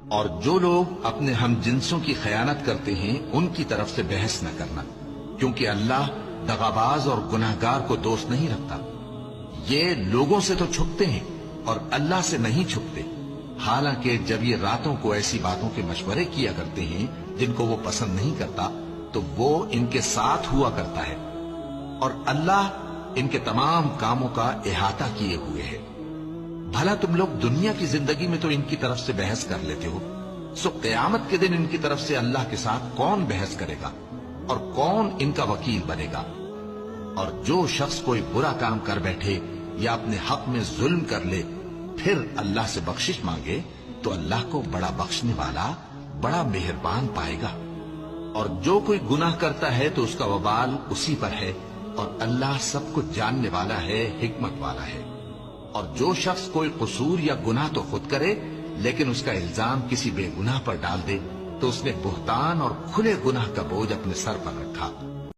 اور جو لوگ اپنے ہم جنسوں کی خیانت کرتے ہیں ان کی طرف سے بحث نہ کرنا، کیونکہ اللہ دغاباز اور گناہگار کو دوست نہیں رکھتا۔ یہ لوگوں سے تو چھپتے ہیں اور اللہ سے نہیں چھپتے، حالانکہ جب یہ راتوں کو ایسی باتوں کے مشورے کیا کرتے ہیں جن کو وہ پسند نہیں کرتا تو وہ ان کے ساتھ ہوا کرتا ہے، اور اللہ ان کے تمام کاموں کا احاطہ کیے ہوئے ہے۔ بھلا تم لوگ دنیا کی زندگی میں تو ان کی طرف سے بحث کر لیتے ہو، سو قیامت کے دن ان کی طرف سے اللہ کے ساتھ کون بحث کرے گا اور کون ان کا وکیل بنے گا؟ اور جو شخص کوئی برا کام کر بیٹھے یا اپنے حق میں ظلم کر لے پھر اللہ سے بخشش مانگے تو اللہ کو بڑا بخشنے والا، بڑا مہربان پائے گا۔ اور جو کوئی گناہ کرتا ہے تو اس کا وبال اسی پر ہے، اور اللہ سب کچھ جاننے والا ہے، حکمت والا ہے۔ اور جو شخص کوئی قصور یا گناہ تو خود کرے لیکن اس کا الزام کسی بے گناہ پر ڈال دے تو اس نے بہتان اور کھلے گناہ کا بوجھ اپنے سر پر رکھا۔